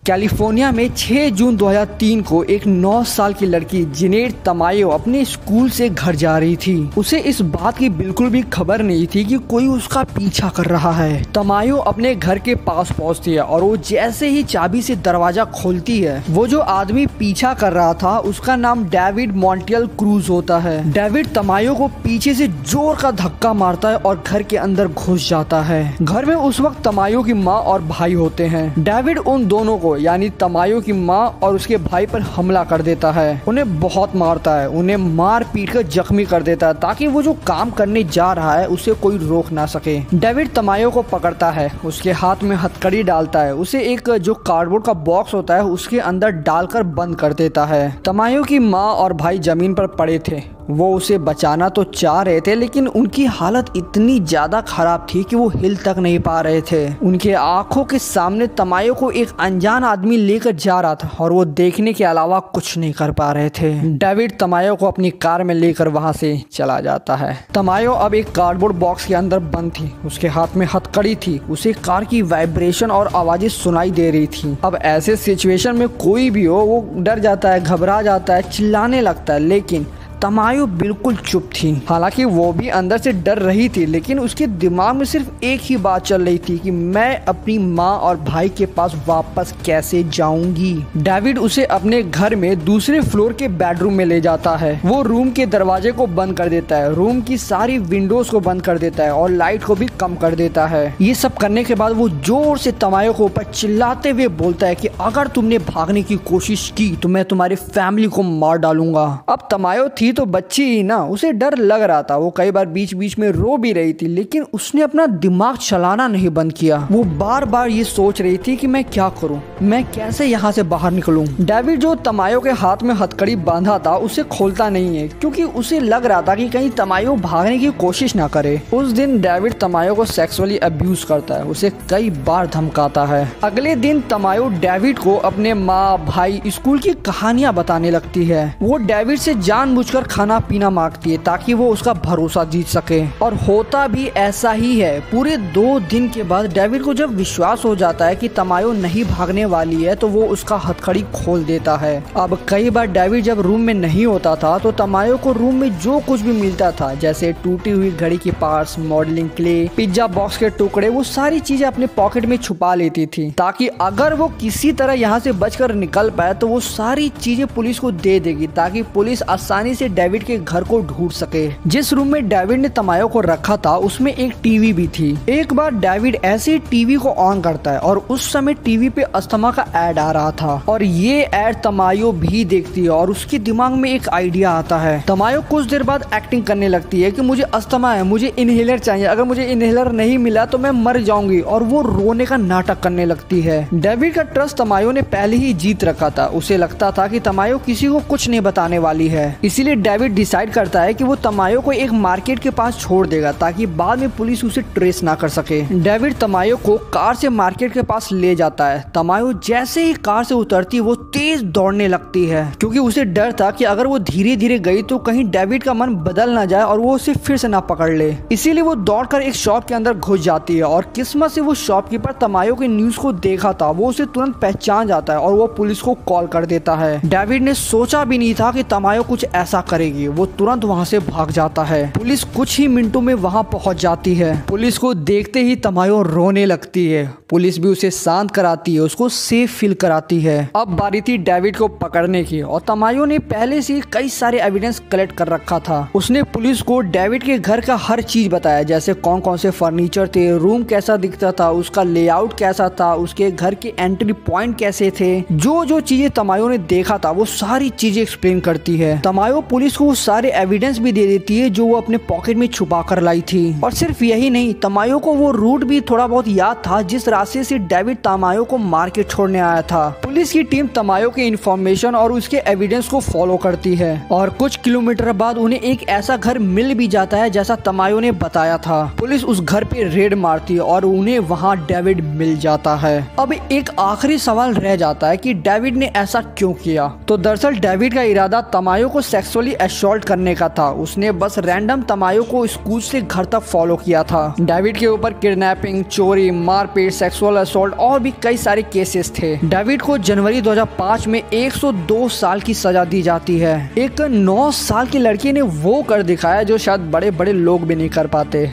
California में 6 जून 2003 को एक 9 साल की लड़की जेनेट तमायो अपने स्कूल से घर जा रही थी। उसे इस बात की बिल्कुल भी खबर नहीं थी कि कोई उसका पीछा कर रहा है। तमायो अपने घर के पास पहुंचती है और वो जैसे ही चाबी से दरवाजा खोलती है, वो जो आदमी पीछा कर रहा था उसका नाम डेविड मॉन्टियल क्रूज होता है। डेविड तमायो को पीछे से जोर का धक्का मारता है और घर के अंदर घुस जाता है। घर में उस वक्त तमायो की माँ और भाई होते हैं। डेविड उन दोनों को यानी तमायो की माँ और उसके भाई पर हमला कर देता है। उन्हें बहुत मारता है, उन्हें मार पीट कर जख्मी कर देता है ताकि वो जो काम करने जा रहा है उसे कोई रोक ना सके। डेविड तमायो को पकड़ता है, उसके हाथ में हथकड़ी डालता है, उसे एक जो कार्डबोर्ड का बॉक्स होता है उसके अंदर डालकर बंद कर देता है। तमायो की माँ और भाई जमीन पर पड़े थे। वो उसे बचाना तो चाह रहे थे लेकिन उनकी हालत इतनी ज्यादा खराब थी कि वो हिल तक नहीं पा रहे थे। उनके आंखों के सामने तमायो को एक अनजान आदमी लेकर जा रहा था और वो देखने के अलावा कुछ नहीं कर पा रहे थे। डेविड तमायो को अपनी कार में लेकर वहां से चला जाता है। तमायो अब एक कार्डबोर्ड बॉक्स के अंदर बंद थी, उसके हाथ में हथकड़ी थी, उसे कार की वाइब्रेशन और आवाजें सुनाई दे रही थी। अब ऐसे सिचुएशन में कोई भी हो वो डर जाता है, घबरा जाता है, चिल्लाने लगता है, लेकिन तमायो बिल्कुल चुप थी। हालांकि वो भी अंदर से डर रही थी लेकिन उसके दिमाग में सिर्फ एक ही बात चल रही थी कि मैं अपनी माँ और भाई के पास वापस कैसे जाऊंगी। डेविड उसे अपने घर में दूसरे फ्लोर के बेडरूम में ले जाता है। वो रूम के दरवाजे को बंद कर देता है, रूम की सारी विंडोज को बंद कर देता है और लाइट को भी कम कर देता है। ये सब करने के बाद वो जोर से तमायो को ऊपर चिल्लाते हुए बोलता है कि अगर तुमने भागने की कोशिश की तो मैं तुम्हारी फैमिली को मार डालूंगा। अब तमायो थी तो बच्ची ही ना, उसे डर लग रहा था। वो कई बार बीच बीच में रो भी रही थी लेकिन उसने अपना दिमाग चलाना नहीं बंद किया। वो बार बार ये सोच रही थी कि मैं क्या करूं, मैं कैसे यहाँ से बाहर निकलूं। डेविड जो तमायो के हाथ में हथकड़ी बांधा था उसे खोलता नहीं है क्योंकि उसे लग रहा था कि कहीं तमायो भागने की कोशिश ना करे। उस दिन डेविड तमायो को सेक्सुअली अब्यूज करता है, उसे कई बार धमकाता है। अगले दिन तमायो डेविड को अपने माँ भाई स्कूल की कहानियां बताने लगती है। वो डेविड से जानबूझकर खाना पीना मांगती है ताकि वो उसका भरोसा जीत सके और होता भी ऐसा ही है। पूरे 2 दिन के बाद डेविड को जब विश्वास हो जाता है कि तमायो नहीं भागने वाली है तो वो उसका हथकड़ी खोल देता है। अब कई बार डेविड जब रूम में नहीं होता था तो तमायो को रूम में जो कुछ भी मिलता था जैसे टूटी हुई घड़ी की parts, modelling clay, pizza box के टुकड़े, वो सारी चीजें अपने पॉकेट में छुपा लेती थी ताकि अगर वो किसी तरह यहाँ से बचकर निकल पाए तो वो सारी चीजें पुलिस को दे देगी ताकि पुलिस आसानी से डेविड के घर को ढूंढ सके। जिस रूम में डेविड ने तमायो को रखा था उसमें एक टीवी भी थी। एक बार डेविड ऐसे टीवी को ऑन करता है और उस समय टीवी पे अस्थमा का एड आ रहा था और ये एड तमायो भी देखती है और उसके दिमाग में एक आइडिया आता है। तमायो कुछ देर बाद एक्टिंग करने लगती है कि मुझे अस्थमा है, मुझे इनहेलर चाहिए, अगर मुझे इनहेलर नहीं मिला तो मैं मर जाऊंगी, और वो रोने का नाटक करने लगती है। डेविड का ट्रस्ट तमायो ने पहले ही जीत रखा था। उसे लगता था कि तमायो किसी को कुछ नहीं बताने वाली है, इसीलिए डेविड डिसाइड करता है कि वो तमायो को एक मार्केट के पास छोड़ देगा ताकि बाद में पुलिस उसे ट्रेस ना कर सके। डेविड तमायो को कार से मार्केट के पास ले जाता है। तमायो जैसे ही कार से उतरती है वो तेज दौड़ने लगती है क्योंकि उसे डर था कि अगर वो धीरे धीरे गई तो कहीं डेविड का मन बदल ना जाए और वो उसे फिर से ना पकड़ ले। इसीलिए वो दौड़कर एक शॉप के अंदर घुस जाती है और किस्मत से वो शॉपकीपर तमायो के न्यूज को देखा था, वो उसे तुरंत पहचान जाता है और वो पुलिस को कॉल कर देता है। डेविड ने सोचा भी नहीं था कि तमायो कुछ ऐसा करेगी, वो तुरंत वहां से भाग जाता है। पुलिस कुछ ही मिनटों में वहां पहुंच जाती है। पुलिस को देखते ही तमायो रोने लगती है। पुलिस भी उसे शांत कराती है, उसको सेफ फील कराती है। अब बारी थी डेविड को पकड़ने की और तमायो ने पहले से कई सारे एविडेंस कलेक्ट कर रखा था। उसने पुलिस को डेविड के घर का हर चीज बताया, जैसे कौन कौन से फर्नीचर थे, रूम कैसा दिखता था, उसका लेआउट कैसा था, उसके घर के एंट्री पॉइंट कैसे थे। जो जो चीजें तमायो ने देखा था वो सारी चीजें एक्सप्लेन करती है। तमायो पुलिस को सारे एविडेंस भी दे देती है जो वो अपने पॉकेट में छुपा कर लाई थी। और सिर्फ यही नहीं, तमायो को वो रूट भी थोड़ा बहुत याद था जिस रास्ते से डेविड तमायो को मार के छोड़ने आया था। पुलिस की टीम तमायो के इंफॉर्मेशन और उसके एविडेंस को फॉलो करती है और कुछ किलोमीटर बाद उन्हें एक ऐसा घर मिल भी जाता है जैसा तमायो ने बताया था। पुलिस उस घर पे रेड मारती है और उन्हें वहाँ डेविड मिल जाता है। अब एक आखिरी सवाल रह जाता है कि डेविड ने ऐसा क्यों किया। तो दरअसल डेविड का इरादा तमायो को सेक्सुअली सेक्सुअली असॉल्ट करने का था। उसने बस रैंडम तमायो को स्कूल से घर तक फॉलो किया था। डेविड के ऊपर किडनैपिंग, चोरी, मारपीट, सेक्सुअल असॉल्ट और भी कई सारे केसेस थे। डेविड को जनवरी 2005 में 102 साल की सजा दी जाती है। एक 9 साल की लड़की ने वो कर दिखाया जो शायद बड़े बड़े लोग भी नहीं कर पाते।